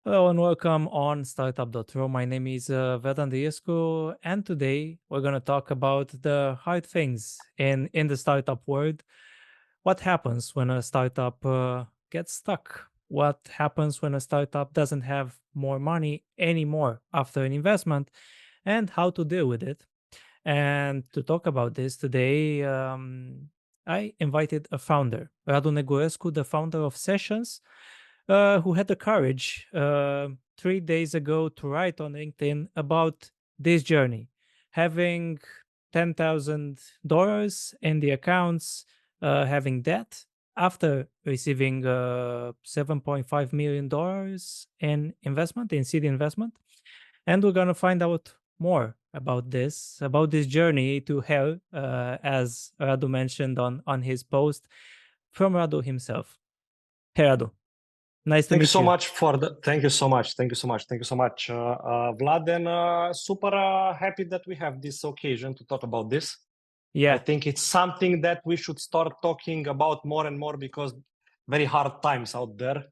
Hello and welcome on Startup.ro. My name is Radu Negulescu, and today we're going to talk about the hard things in the startup world. What happens when a startup gets stuck? What happens when a startup doesn't have more money anymore after an investment, and how to deal with it? And to talk about this today, I invited a founder, Radu Negulescu, the founder of Sessions, who had the courage 3 days ago to write on LinkedIn about this journey, having $10,000 in the accounts, having debt after receiving $7.5 million in investment, in seed investment. And we're going to find out more about this journey to hell, as Radu mentioned on his post from Radu himself. Hey, Radu. Nice to Thank you meet so you. much for the. Thank you so much. Thank you so much. Thank you so much, Vlad. And super happy that we have this occasion to talk about this. I Yeah, think it's something that we should start talking about more and more because very hard times out there.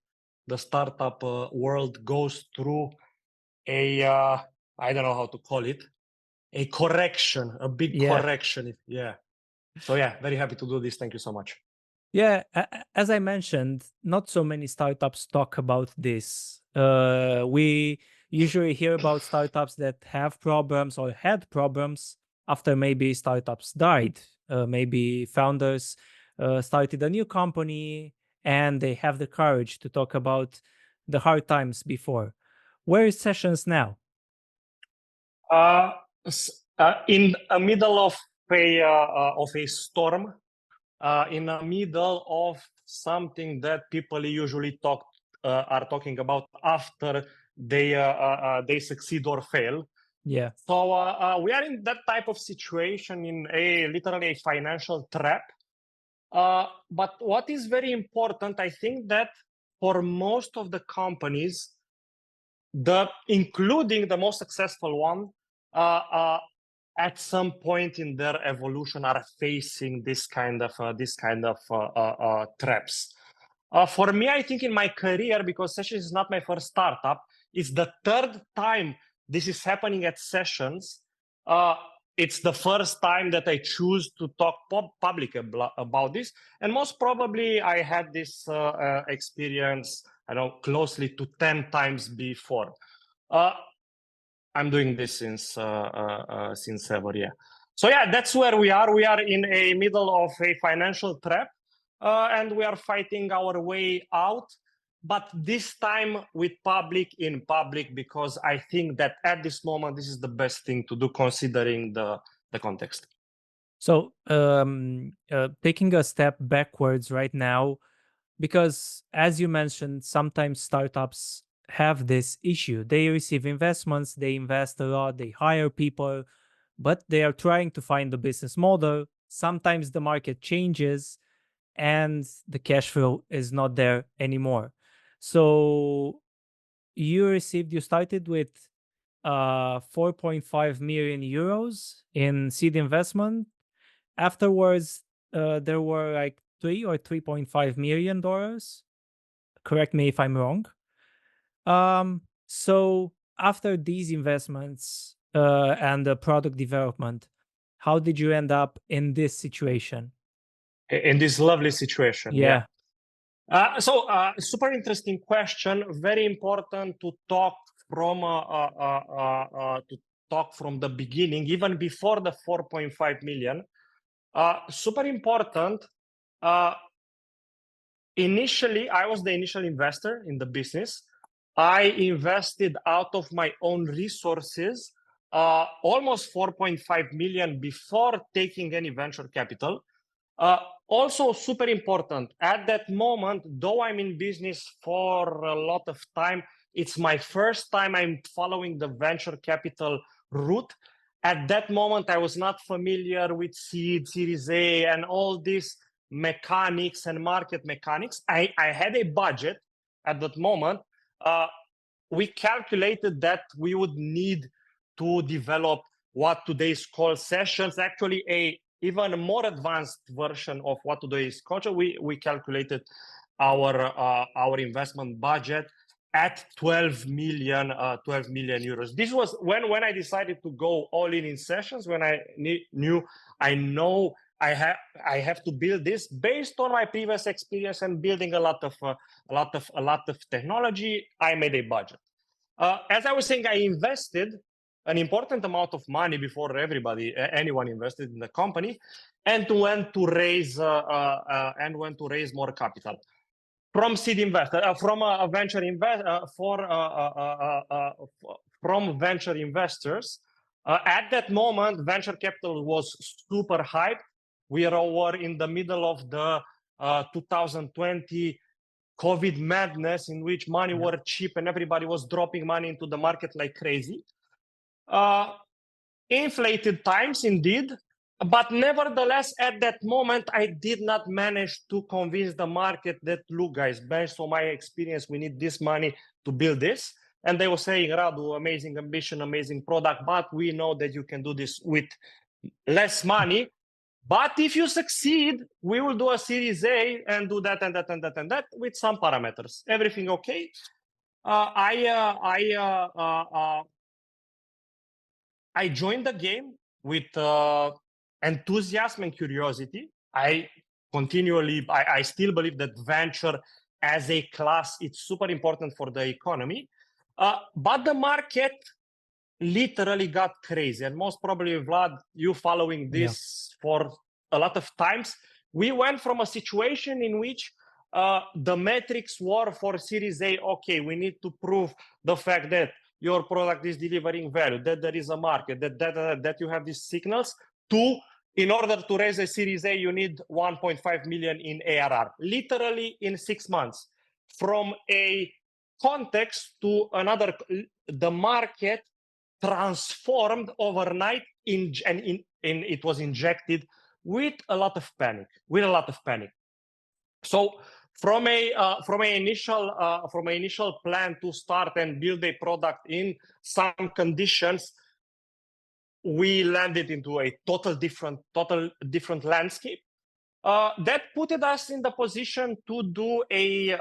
The startup world goes through a I don't know how to call it, a correction, a big yeah, correction. Yeah. So yeah, very happy to do this. Thank you so much. yeah. As I mentioned, not so many startups talk about this. We usually hear about startups that have problems or had problems after maybe startups died. Maybe founders started a new company and they have the courage to talk about the hard times before. Where is Sessions now? In the middle of a storm, in the middle of something that people usually are talking about after they succeed or fail. Yeah, So we are in that type of situation in literally a financial trap. But what is very important, I think that for most of the companies, including the most successful one, at some point in their evolution are facing this kind of traps. For me, I think in my career, because Sessions is not my first startup, it's the third time this is happening at Sessions. It's the first time that I choose to talk public about this, and most probably I had this experience, I know, closely to 10 times before. I'm doing this since ever, yeah. So yeah, that's where we are. We are in a middle of a financial trap, and we are fighting our way out. But this time in public, because I think that at this moment this is the best thing to do, considering the context. so taking a step backwards right now, because as you mentioned, sometimes startups have this issue. They receive investments, they invest a lot, they hire people, but they are trying to find the business model. Sometimes the market changes and the cash flow is not there anymore. So you started with 4.5 million euros in seed investment. Afterwards, there were like 3 or 3.5 million dollars. Correct me if I'm wrong. So after these investments and the product development, how did you end up in this situation? In this lovely situation, yeah. Yeah, Super interesting question. Very important to talk from the beginning, even before the 4.5 million. Super important. Initially, I was the initial investor in the business. I invested out of my own resources, almost 4.5 million before taking any venture capital. Also super important, at that moment, though I'm in business for a lot of time, it's my first time I'm following the venture capital route. At that moment, I was not familiar with seed, Series A, and all these mechanics and market mechanics. I had a budget at that moment. We calculated that we would need to develop what today is called Sessions, actually a even more advanced version of what today is culture. We calculated our investment budget at 12 million euros. This was when I decided to go all in sessions, when I knew I have to build this based on my previous experience and building a lot of technology. I made a budget. As I was saying, I invested an important amount of money before anyone invested in the company, and went to raise more capital from seed investor, from a venture from venture investors. At that moment, venture capital was super hyped. We were in the middle of the 2020 COVID madness, in which money were cheap and everybody was dropping money into the market like crazy. Inflated times indeed, but nevertheless, at that moment, I did not manage to convince the market that, look, guys, based on my experience, we need this money to build this. And they were saying, Radu, amazing ambition, amazing product, but we know that you can do this with less money. But if you succeed, we will do a Series A and do that and that and that and that with some parameters. Everything okay? I joined the game with enthusiasm and curiosity. I still believe that venture as a class, it's super important for the economy. But the market literally got crazy. And most probably, Vlad, you following this for a lot of times, we went from a situation in which the metrics were for Series A, okay, we need to prove the fact that your product is delivering value, that there is a market, that you have these signals. In order to raise a Series A, you need 1.5 million in ARR, literally in 6 months. From a context to another, the market transformed overnight, and it was injected with a lot of panic. So from an initial plan to start and build a product in some conditions, we landed into a total different landscape. That put us in the position to do a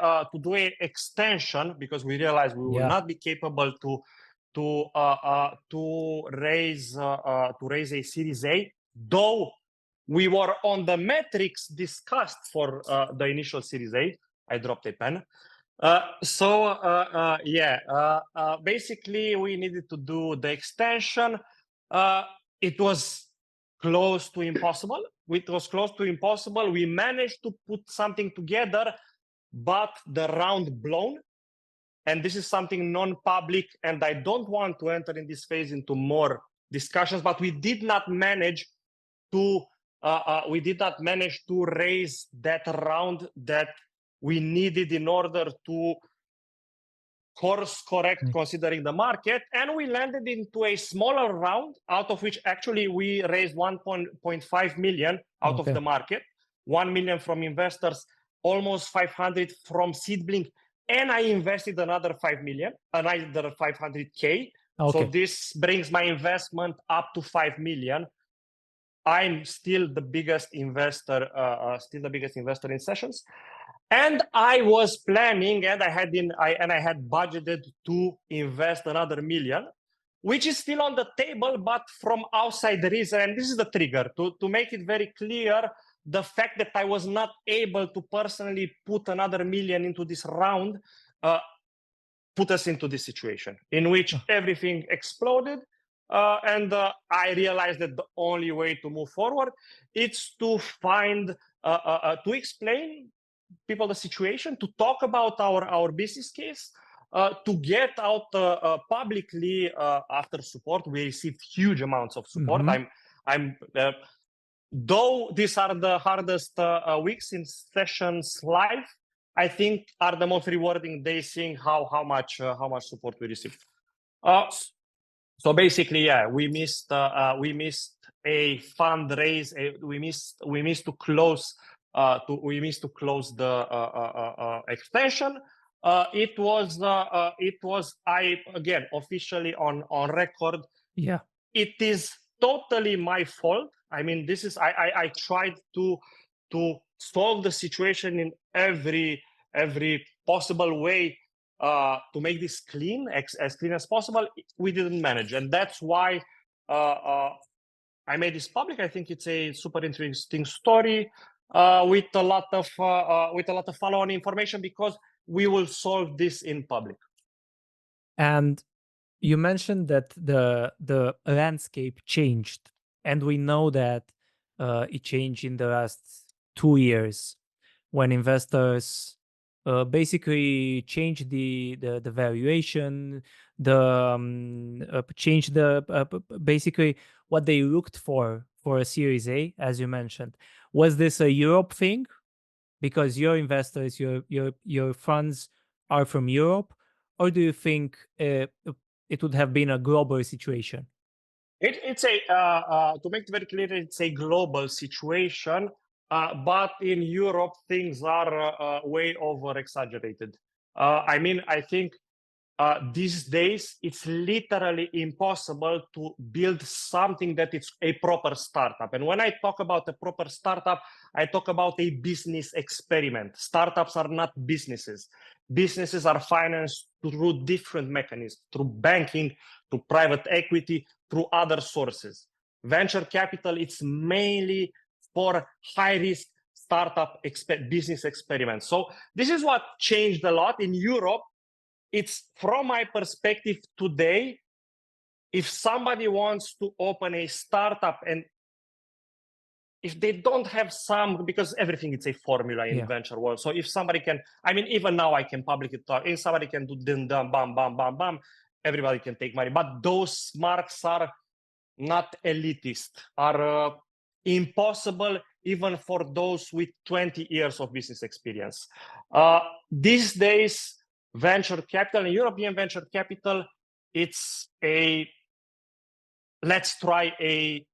extension, because we realized we will not be capable to raise a Series A, though we were on the metrics discussed for the initial Series A. I dropped a pen. Basically, we needed to do the extension. It was close to impossible. We managed to put something together, but the round blown. And this is something non-public, and I don't want to enter in this phase into more discussions, but we did not manage to raise that round that we needed in order to course correct considering the market. And we landed into a smaller round, out of which actually we raised 1.5 million out of the market, 1 million from investors, almost 500 from Seedblink, and I invested another 5 million, another 500K. So this brings my investment up to 5 million. I'm still the biggest investor in sessions. And I was planning, and I had budgeted to invest another 1 million, which is still on the table, but from outside the reason. And this is the trigger to make it very clear. The fact that I was not able to personally put another 1 million into this round put us into this situation in which everything exploded. And I realized that the only way to move forward is to find, to explain people the situation, to talk about our business case, to get out publicly after support. We received huge amounts of support. Though these are the hardest weeks in sessions live, I think are the most rewarding days, seeing how much support we received. So basically, we missed a fundraise. We missed to close the extension. It was again officially on record. Yeah, it is totally my fault. I mean, I tried to solve the situation in every possible way to make this clean, as clean as possible, we didn't manage, and that's why I made this public. I think it's a super interesting story with a lot of follow-on information, because we will solve this in public. And you mentioned that the landscape changed, and we know that it changed in the last 2 years when investors basically changed the valuation, the changed the basically what they looked for a Series A, as you mentioned. Was this a Europe thing? Because your investors, your funds are from Europe, or do you think it would have been a global situation? It's a to make it very clear, it's a global situation, but in Europe things are way over exaggerated. I mean, I think these days it's literally impossible to build something that is a proper startup. And when I talk about a proper startup, I talk about a business experiment. Startups are not businesses. Businesses are financed through different mechanisms, through banking, through private equity, through other sources. Venture capital, it's mainly for high risk startup business experiments. So this is what changed a lot in Europe. It's, from my perspective today, if somebody wants to open a startup, and if they don't have some, because everything is a formula in venture world. So if somebody can, I mean, even now I can publicly talk, if somebody can do dum dum bam bam bam bam, everybody can take money. But those marks are not elitist, are impossible even for those with 20 years of business experience. These days, venture capital and European venture capital, it's a let's try a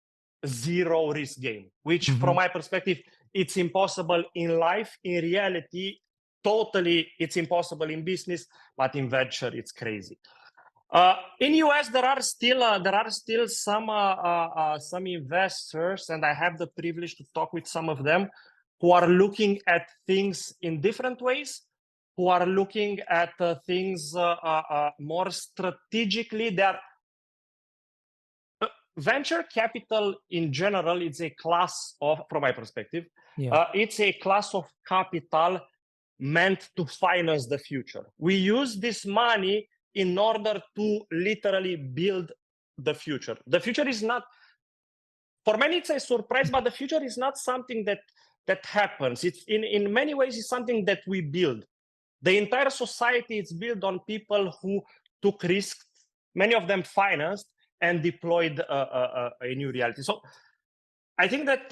zero risk game, which from my perspective, it's impossible in life. In reality, totally it's impossible in business, but in venture, it's crazy. In US, there are still some investors, and I have the privilege to talk with some of them, who are looking at things in different ways, who are looking at things more strategically. Venture capital in general, it's a class of, from my perspective, it's a class of capital meant to finance the future. We use this money in order to literally build the future. The future is not, for many it's a surprise, but the future is not something that happens. It's in many ways it's something that we build. The entire society is built on people who took risks, many of them financed and deployed a new reality. So I think that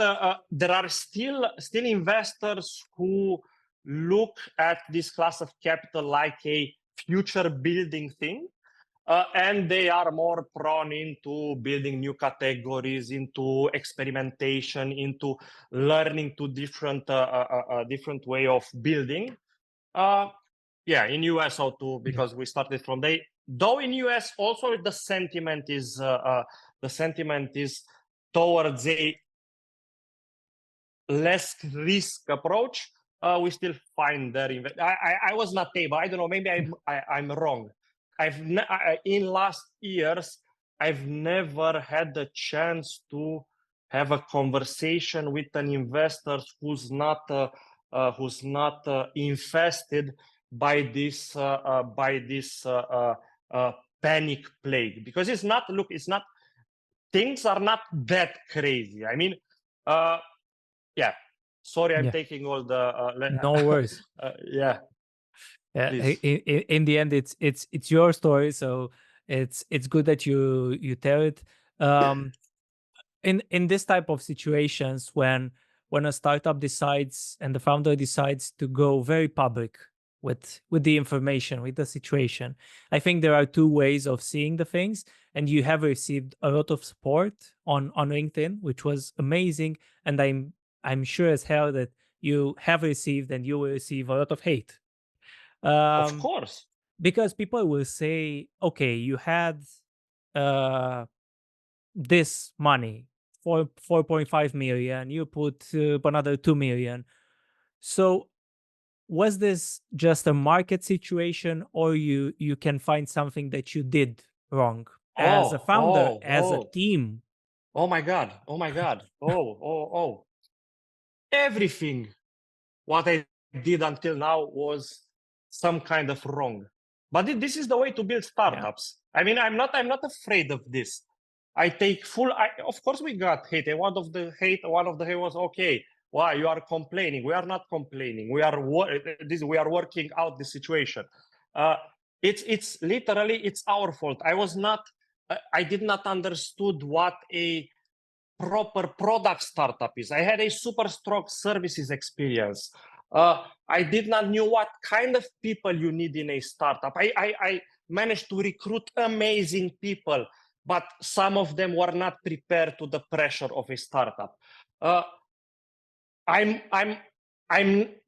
there are still investors who look at this class of capital like a future building thing, and they are more prone into building new categories, into experimentation, into learning to different way of building. Yeah, in US or too, because we started from there. Though in US also the sentiment is towards a less risk approach. We still find there. I was not able. I don't know. Maybe I'm wrong. In last years, I've never had the chance to have a conversation with an investor who's not infested by this panic plague, because it's not. Look, it's not. Things are not that crazy. I mean, yeah. Sorry, I'm taking all the. No worries. Yeah. In the end, it's your story, so it's good that you tell it. In this type of situations, when a startup decides and the founder decides to go very public with the information, with the situation, I think there are two ways of seeing the things, and you have received a lot of support on LinkedIn, which was amazing, and I'm sure as hell that you have received and you will receive a lot of hate. Of course. Because people will say, okay, you had this money, 4.5 million, you put another 2 million. So was this just a market situation, or you can find something that you did wrong as a Oh, founder, oh, as a oh, team? oh my God. Oh my God. Oh, oh, oh. Everything what I did until now was some kind of wrong. But this is the way to build Yeah. startups. I mean, I'm not afraid of this. I take full. Of course, we got hate. And one of the hate was okay. Why you are complaining? We are not complaining. We are we are working out the situation. Uh, it's literally it's our fault. I was not. I did not understood what a proper product startup is. I had a super strong services experience. I did not knew what kind of people you need in a startup. I managed to recruit amazing people, but some of them were not prepared to the pressure of a startup. Uh, I'm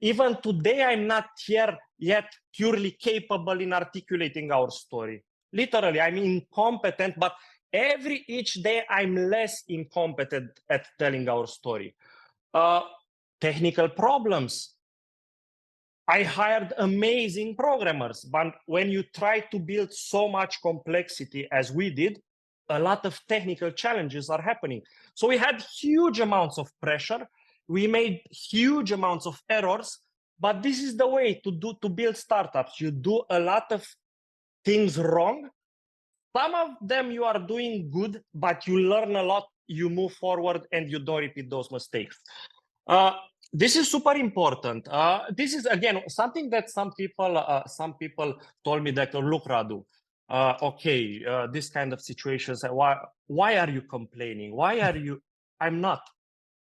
even today I'm not here yet purely capable in articulating our story. Literally, I'm incompetent, but each day I'm less incompetent at telling our story. Technical problems. I hired amazing programmers, but when you try to build so much complexity as we did, a lot of technical challenges are happening. So we had huge amounts of pressure. We made huge amounts of errors, but this is the way to build startups. You do a lot of things wrong. Some of them you are doing good, but you learn a lot, you move forward, and you don't repeat those mistakes. Uh, this is super important. This is again something that some people told me that, look, Radu, okay, this kind of situations. Why are you complaining? Why are you? I'm not.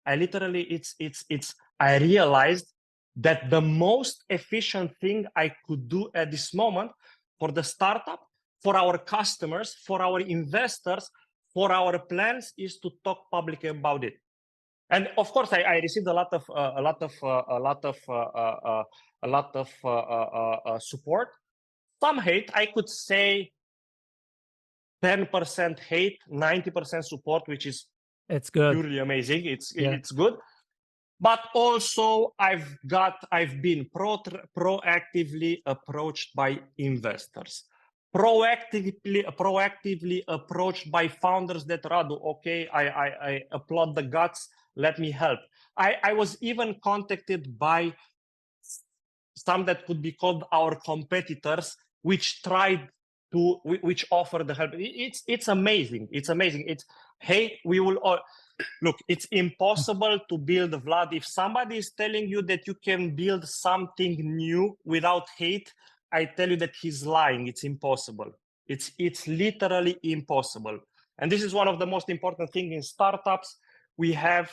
I literally, it's. I realized that the most efficient thing I could do at this moment for the startup, for our customers, for our investors, for our plans is to talk publicly about it. And of course, I received a lot of support. Some hate, I could say 10% hate, 90% support, which is It's good. purely amazing. Yeah. It's good. But also, I've been proactively approached by investors, proactively approached by founders that, Radu, okay, I applaud the guts. Let me help. I was even contacted by some that could be called our competitors, which which offer the help. It's amazing. It's amazing. It's, hey, we will all look. It's impossible to build, Vlad. If somebody is telling you that you can build something new without hate, I tell you that he's lying. It's impossible. It's literally impossible. And this is one of the most important things in startups. We are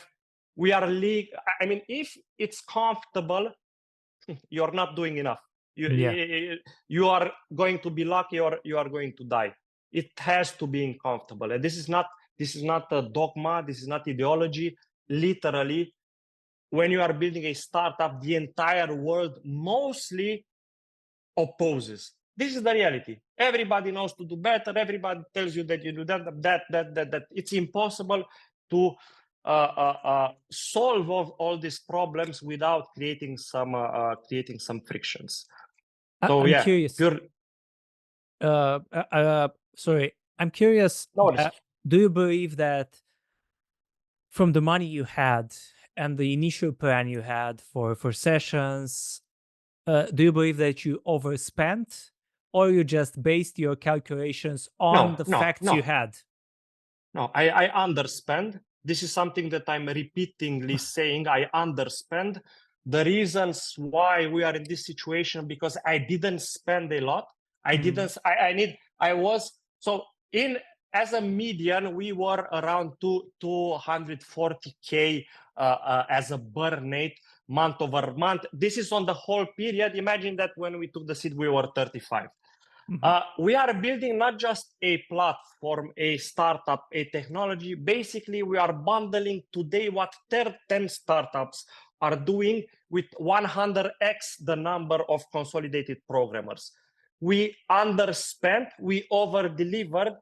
I mean, if it's comfortable, you're not doing enough. Yeah. You are going to be lucky, or you are going to die. It has to be uncomfortable. And this is not a dogma. This is not ideology. Literally, when you are building a startup, the entire world mostly opposes. This is the reality. Everybody knows to do better. Everybody tells you that you do that. It's impossible to solve all these problems without creating some frictions. So I'm yeah, curious. pure. Sorry, I'm curious. No worries. Do you believe that from the money you had and the initial plan you had for sessions, do you believe that you overspent, or you just based your calculations on No, the no, facts you no. had? No, I underspend. This is something that I'm repeatedly saying. I underspend. The reasons why we are in this situation, because I didn't spend a lot. I didn't. I was so in as a median. We were around 240K as a burn rate month over month. This is on the whole period. Imagine that when we took the seed, we were 35. We are building not just a platform, a startup, a technology. Basically, we are bundling today what 10 startups are doing with 100x the number of consolidated programmers. We underspent, we over-delivered.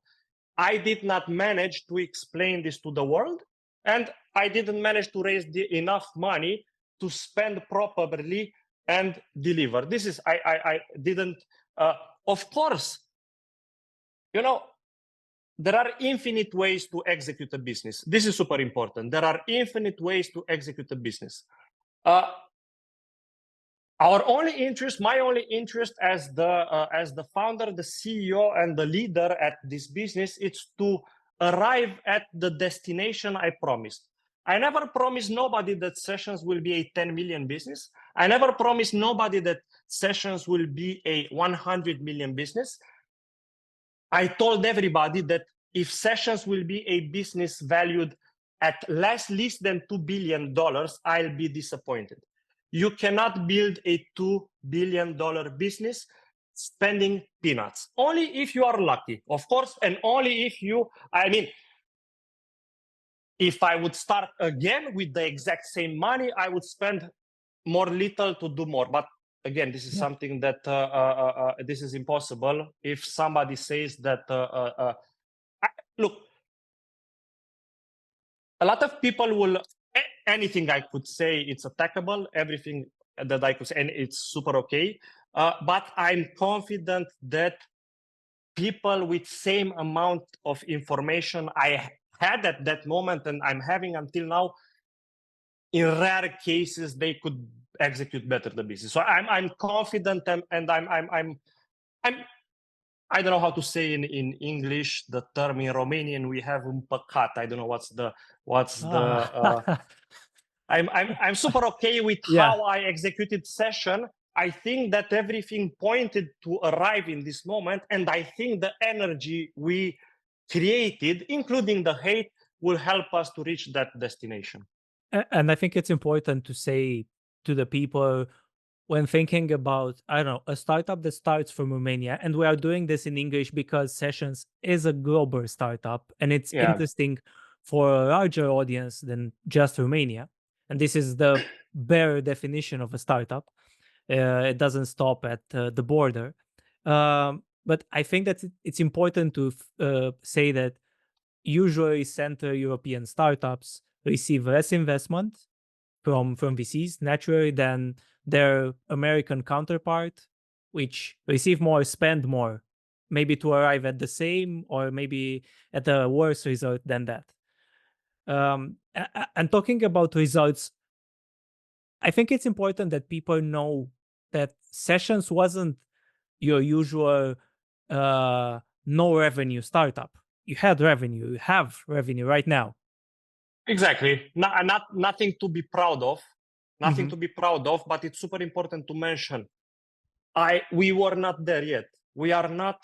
I did not manage to explain this to the world, and I didn't manage to raise enough money to spend properly and deliver. This is, I didn't, of course, there are infinite ways to execute a business. This is super important. There are infinite ways to execute a business. Our only interest, my only interest as the founder, the CEO, and the leader at this business, it's to arrive at the destination I promised. I never promised nobody that sessions will be a 10 million business. I never promised nobody that sessions will be a 100 million business. I told everybody that if sessions will be a business valued at less than $2 billion, I'll be disappointed. You cannot build a $2 billion business spending peanuts. Only if you are lucky, of course, and only if you, if I would start again with the exact same money, I would spend more little to do more. But again, this is something that this is impossible. If somebody says that, look, a lot of people will, anything I could say, it's attackable, everything that I could say, and it's super okay. But I'm confident that people with same amount of information I had at that moment and I'm having until now, in rare cases, they could execute better the business. So I'm confident and I don't know how to say in English the term. In Romanian we have împăcat. I don't know what's the I'm super okay with how I executed session. I think that everything pointed to arrive in this moment, and I think the energy we created, including the hate, will help us to reach that destination. And I think it's important to say to the people when thinking about, I don't know, a startup that starts from Romania, and we are doing this in English because Sessions is a global startup and it's interesting for a larger audience than just Romania. And this is the bare definition of a startup. It doesn't stop at the border. But I think that it's important to say that usually Central European startups receive less investment from VCs naturally than their American counterpart, which receive more, spend more, maybe to arrive at the same or maybe at a worse result than that. And talking about results, I think it's important that people know that Sessions wasn't your usual no revenue startup. You had revenue, you have revenue right now. Exactly. Nothing to be proud of. Nothing to be proud of, but it's super important to mention. We were not there yet. We are not.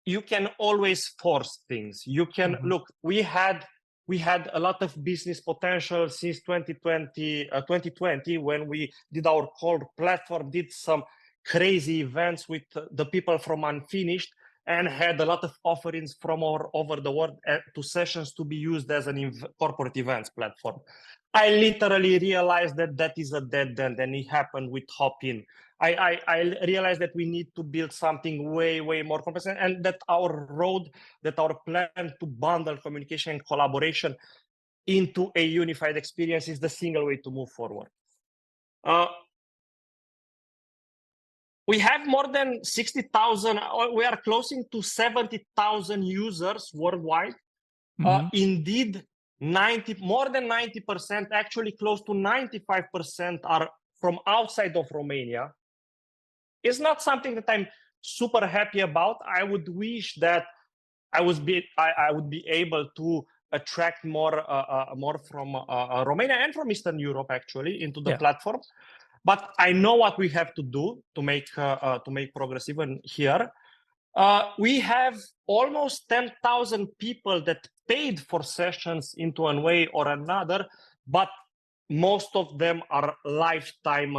You can always force things. You can look. We had a lot of business potential since 2020 when we did our core platform, did some crazy events with the people from Unfinished, and had a lot of offerings from all over the world to Sessions to be used as an corporate events platform. I literally realized that is a dead end, and it happened with Hopin. I realized that we need to build something way more complex, and that our plan to bundle communication and collaboration into a unified experience is the single way to move forward. We have more than 60,000, we are closing to 70,000 users worldwide. Indeed, more than 90%, actually close to 95% are from outside of Romania. It's not something that I'm super happy about. I would wish that I would be able to attract more from Romania and from Eastern Europe actually into the platform. But I know what we have to do to make progress even here. We have almost 10,000 people that paid for Sessions into one way or another, but most of them are lifetime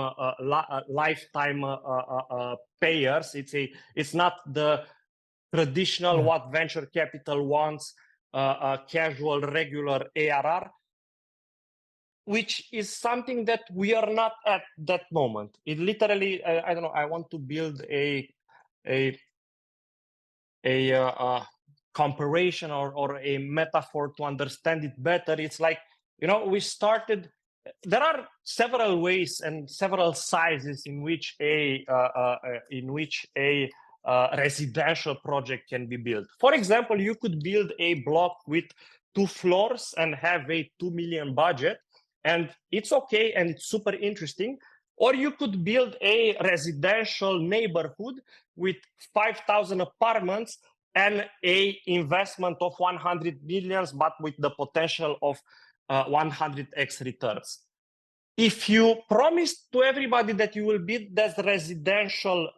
payers. It's not the traditional what venture capital wants, casual, regular ARR, which is something that we are not at that moment. It literally, I don't know. I want to build a comparison or a metaphor to understand it better. It's like we started. There are several ways and several sizes in which a residential project can be built. For example, you could build a block with 2 floors and have a 2 million budget, and it's okay and it's super interesting. Or you could build a residential neighborhood with 5,000 apartments and a investment of 100 millions, but with the potential of 100x returns. If you promise to everybody that you will build that residential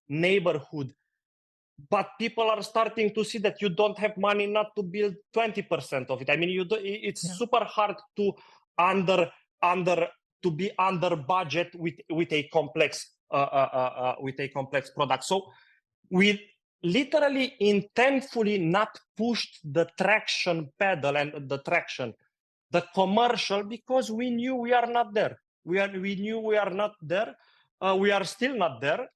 neighborhood, but people are starting to see that you don't have money not to build 20% of it. I mean, it's super hard to be under budget with a complex product. So we literally intentfully not pushed the traction pedal and the commercial, because we knew we are not there. We knew we are not there. We are still not there.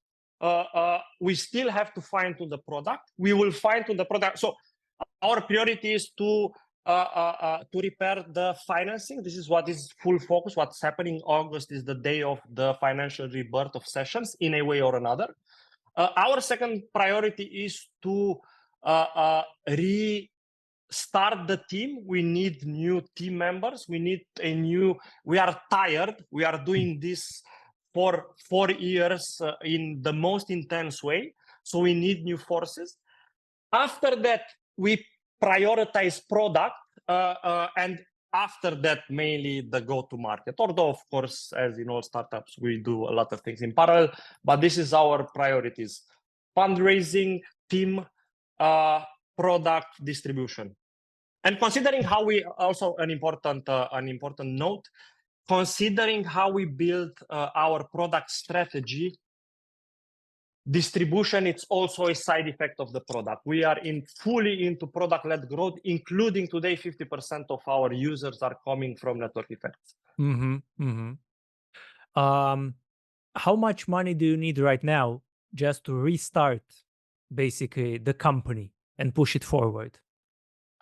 We still have to fine-tune the product. We will fine-tune the product. So our priority is to repair the financing. This is what is full focus. What's happening in August is the day of the financial rebirth of Sessions in a way or another. Our second priority is to restart the team. We need new team members. We are tired. We are doing this for 4 years in the most intense way. So we need new forces. After that, we prioritize product, and after that, mainly the go-to-market. Although, of course, as in all startups, we do a lot of things in parallel, but this is our priorities: fundraising, team, product, distribution. And considering how we, also an important note, considering how we build our product strategy, distribution, it's also a side effect of the product. We are fully into product-led growth, including today 50% of our users are coming from network effects. How much money do you need right now just to restart basically the company and push it forward?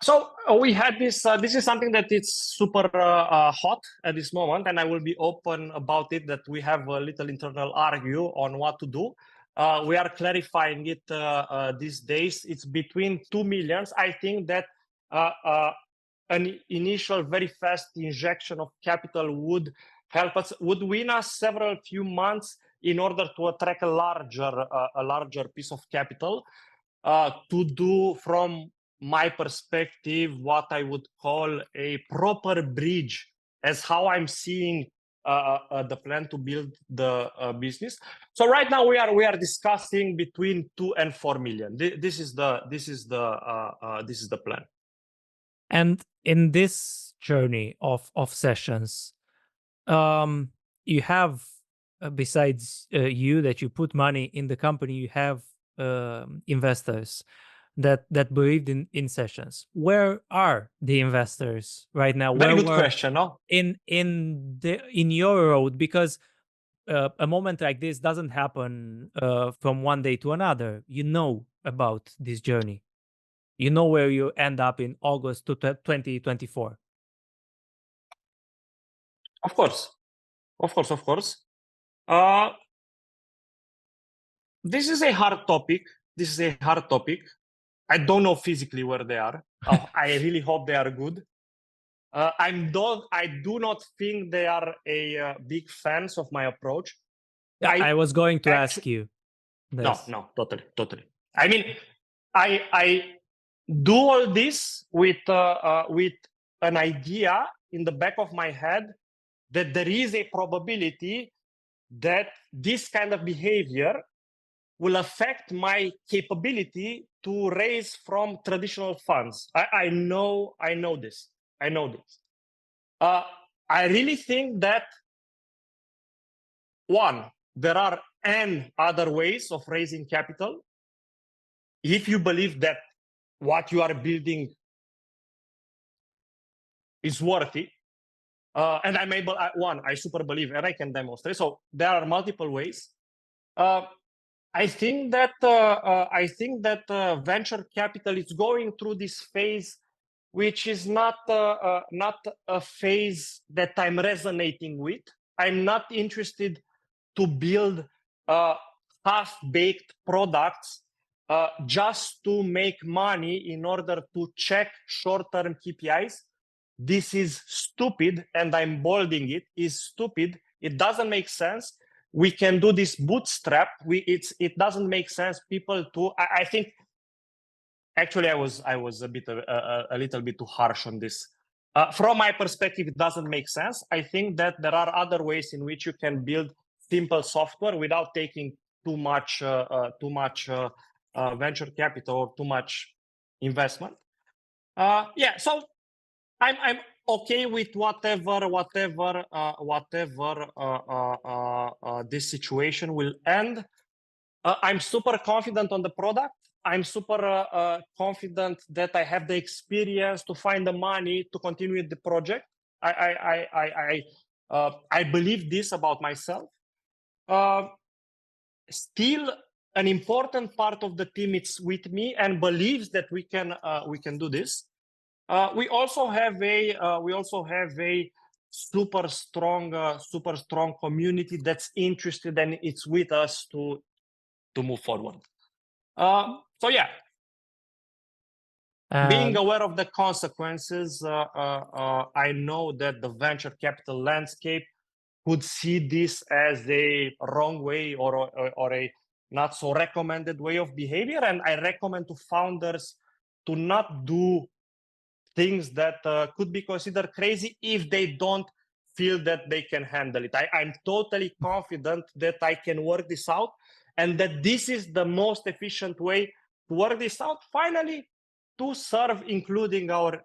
So we had this. This is something that is super hot at this moment, and I will be open about it. That we have a little internal argue on what to do. We are clarifying it these days. It's between 2 millions. I think that an initial very fast injection of capital would help us, would win us several few months in order to attract a larger piece of capital to do, from my perspective, what I would call a proper bridge, as how I'm seeing the plan to build the business. So right now we are discussing between 2 and 4 million. This is the plan. And in this journey of Sessions, you have, besides you, that you put money in the company, you have investors that believed in Sessions. Where are the investors right now? Very good question. No? In your road, because a moment like this doesn't happen from one day to another. You know about this journey. You know where you end up in August 2024. Of course. This is a hard topic. I don't know physically where they are. I really hope they are good. I do not think they are a big fans of my approach. Yeah, I was going to ask you this. No, totally. I mean, I do all this with an idea in the back of my head that there is a probability that this kind of behavior will affect my capability to raise from traditional funds. I know this. I really think that, one, there are n other ways of raising capital. If you believe that what you are building is worthy, and I'm able, I super believe, and I can demonstrate. So there are multiple ways. I think that venture capital is going through this phase which is not a phase that I'm resonating with. I'm not interested to build half-baked products just to make money in order to check short-term KPIs. This is stupid, and I'm bolding it, is stupid. It doesn't make sense. We can do this bootstrap. It doesn't make sense. People to, I think, actually, I was a little bit too harsh on this. From my perspective, it doesn't make sense. I think that there are other ways in which you can build simple software without taking too much venture capital or too much investment. Yeah, so I'm okay with whatever this situation will end. I'm super confident on the product. I'm super confident that I have the experience to find the money to continue with the project. I believe this about myself. Still, an important part of the team is with me and believes that we can do this. We also have a super strong community that's interested and it's with us to move forward. So yeah, being aware of the consequences, I know that the venture capital landscape could see this as a wrong way or a not so recommended way of behavior, and I recommend to founders to not do things that could be considered crazy if they don't feel that they can handle it. I'm totally confident that I can work this out and that this is the most efficient way to work this out, finally, to serve including our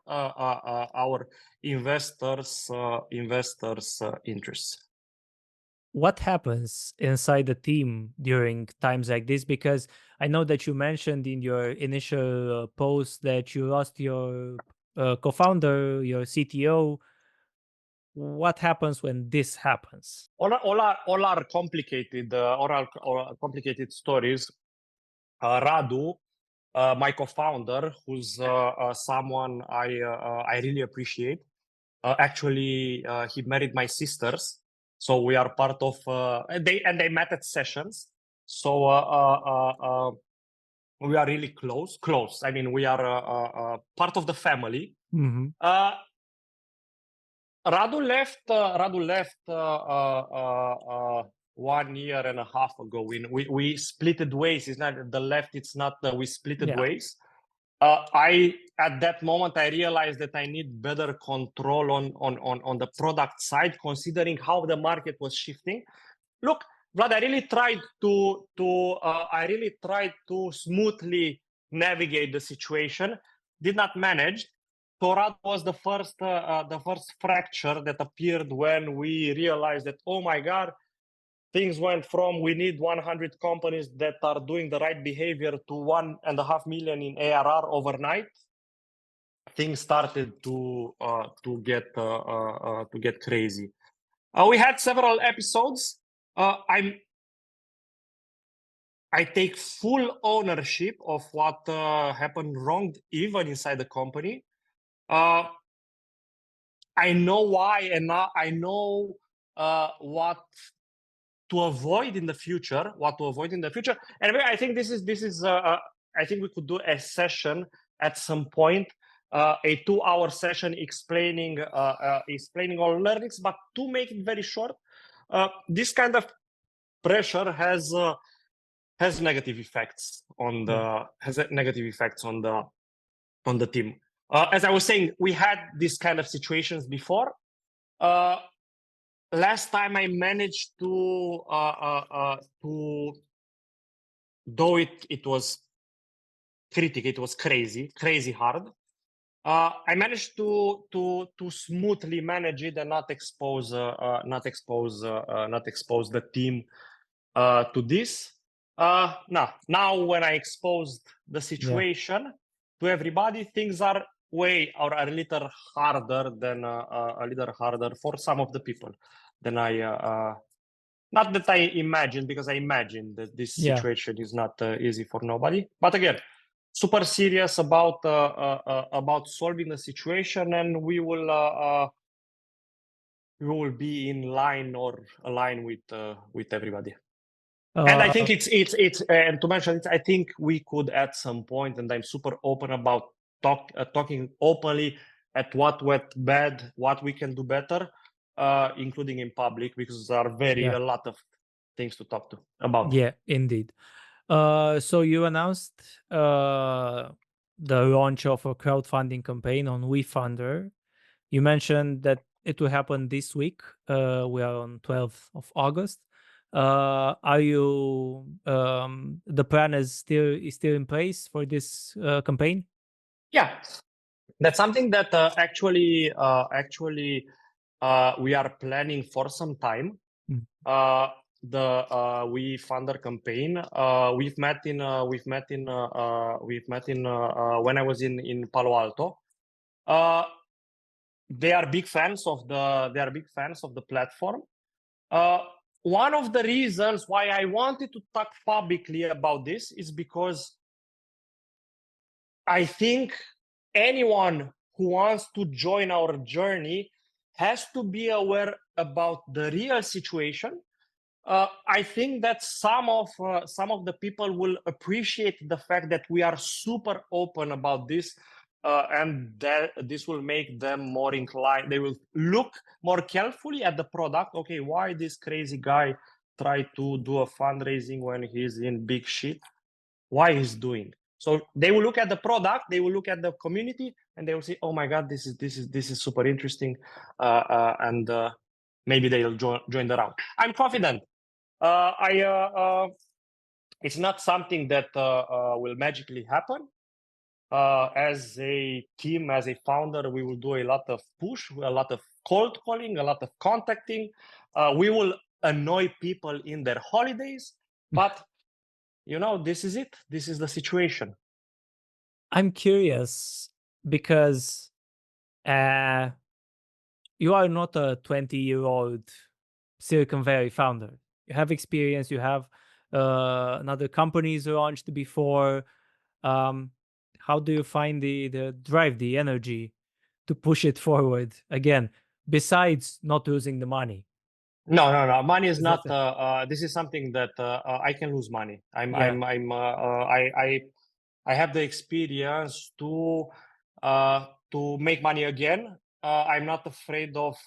investors' interests. What happens inside the team during times like this? Because I know that you mentioned in your initial post that you lost your co-founder, your CTO. What happens when this happens? All are complicated. All are complicated stories. Radu, my co-founder, who's someone I really appreciate. Actually, he married my sisters, so we are part of. They met at sessions, so we are really close. I mean, we are part of the family. Mm-hmm. Radu left 1 year and a half ago. We splitted ways. It's not the left. It's not we splitted ways. At that moment I realized that I need better control on the product side, considering how the market was shifting. Look, Vlad, I really tried to smoothly navigate the situation. Did not manage. Torad was the first fracture that appeared when we realized that, oh my God, things went from we need 100 companies that are doing the right behavior to 1.5 million in ARR overnight. Things started to get crazy. We had several episodes. I take full ownership of what happened wrong, even inside the company. I know why, and now I know what to avoid in the future. And I think this is. I think we could do a session at some point, a 2-hour session explaining all learnings. But to make it very short, this kind of pressure has negative effects on the team. As I was saying, we had these kind of situations before. Last time I managed to do it, it was critical. It was crazy hard. I managed to smoothly manage it and not expose the team to this. Now when I exposed the situation to everybody, things are a little harder for some of the people than I not that I imagined, because I imagined that this situation is not easy for nobody. But again, super serious about solving the situation, and we will be in line or align with everybody. And I think it's and to mention it, I think we could at some point, and I'm super open about talking openly at what went bad, what we can do better, including in public, because there are Yeah. a lot of things to talk to about. Yeah, indeed. So you announced the launch of a crowdfunding campaign on WeFunder. You mentioned that it will happen this week. We are on 12th of August. Are you the plan is still in place for this campaign? Yeah, that's something that actually we are planning for some time. Mm. The WeFunder campaign. We've met in when I was in Palo Alto. They are big fans of the platform. One of the reasons why I wanted to talk publicly about this is because I think anyone who wants to join our journey has to be aware about the real situation. I think that some of the people will appreciate the fact that we are super open about this, and that this will make them more inclined. They will look more carefully at the product. Okay, why this crazy guy try to do a fundraising when he's in big shit? Why he's doing? So they will look at the product, they will look at the community, and they will say, "Oh my God, this is super interesting," and maybe they'll join the round. I'm confident. It's not something that will magically happen. As a team, as a founder, we will do a lot of push, a lot of cold calling, a lot of contacting. We will annoy people in their holidays, but this is it. This is the situation. I'm curious because uh, you are not a 20-year-old Silicon Valley founder. You have experience. You have another companies launched before. How do you find the drive, the energy to push it forward again? Besides not losing the money, No. Money is is that not. This is something that I can lose money. yeah? I have the experience to make money again. I'm not afraid of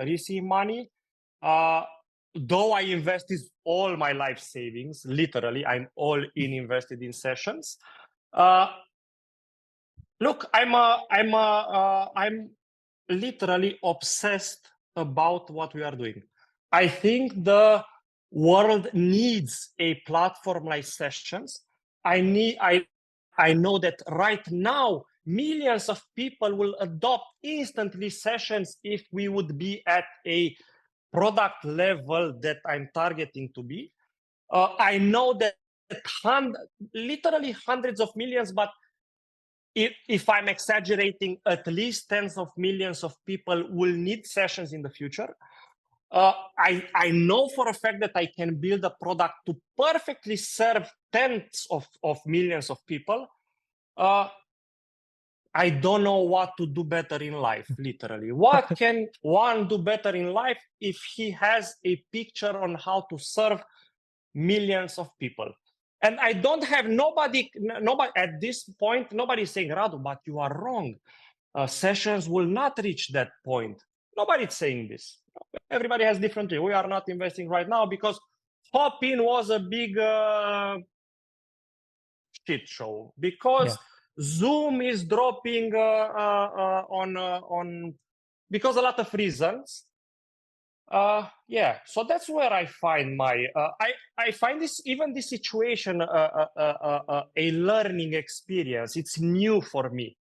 risking money. Though I invested all my life savings, literally, I'm all in invested in sessions. Look, I'm literally obsessed about what we are doing. I think the world needs a platform like sessions. I know that right now millions of people will adopt instantly sessions if we would be at a product level that I'm targeting to be. I know that literally hundreds of millions, but if I'm exaggerating, at least tens of millions of people will need sessions in the future. I know for a fact that I can build a product to perfectly serve tens of millions of people. I don't know what to do better in life, literally. What can one do better in life if he has a picture on how to serve millions of people? And I don't have nobody at this point, nobody's saying, Radu, but you are wrong. Sessions will not reach that point. Nobody's saying this. Everybody has different way. We are not investing right now because Hop-in was a big shit show. Because Zoom is dropping on because a lot of reasons. So that's where I find my I find this situation a learning experience. It's new for me.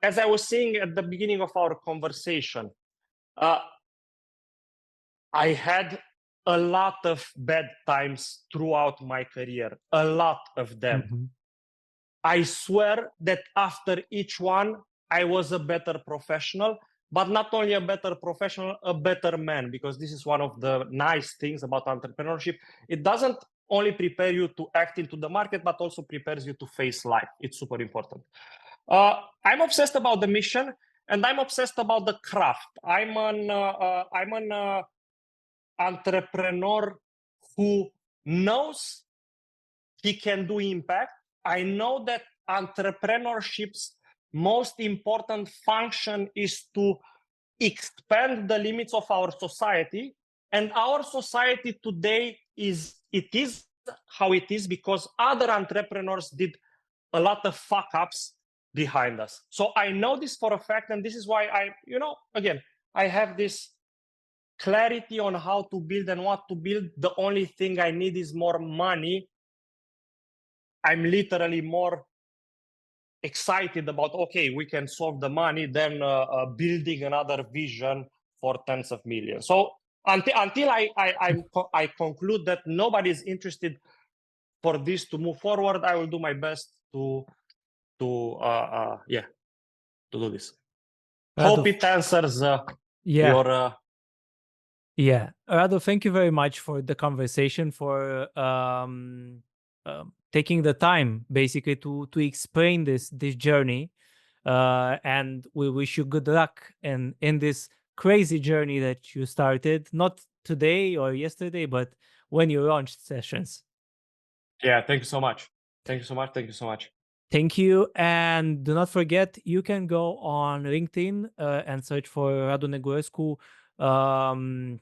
As I was saying at the beginning of our conversation, I had a lot of bad times throughout my career, a lot of them. Mhm. I swear that after each one, I was a better professional, but not only a better professional, a better man, because this is one of the nice things about entrepreneurship. It doesn't only prepare you to act into the market, but also prepares you to face life. It's super important. I'm obsessed about the mission, and I'm obsessed about the craft. I'm an entrepreneur who knows he can do impact. I know that entrepreneurship's most important function is to expand the limits of our society. And our society today is how it is because other entrepreneurs did a lot of fuck ups behind us. So I know this for a fact, and this is why I have this clarity on how to build and what to build. The only thing I need is more money. I'm literally more excited about, okay, we can solve the money than building another vision for tens of millions. So until I conclude that nobody is interested for this to move forward, I will do my best to do this. Hope it answers your. Yeah, Radu, thank you very much for the conversation, for taking the time basically to explain this journey, and we wish you good luck in this crazy journey that you started, not today or yesterday, but when you launched sessions. Yeah, thank you so much. Thank you so much. Thank you so much. Thank you. And do not forget, you can go on LinkedIn and search for Radu Negulescu.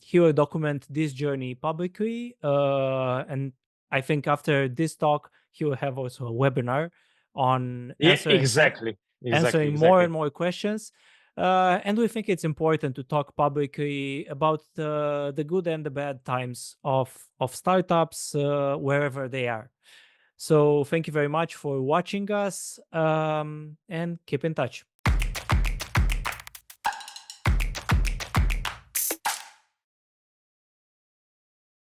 He will document this journey publicly. And I think after this talk, he will have also a webinar on answering more and more questions. And we think it's important to talk publicly about the good and the bad times of startups, wherever they are. So thank you very much for watching us, and keep in touch.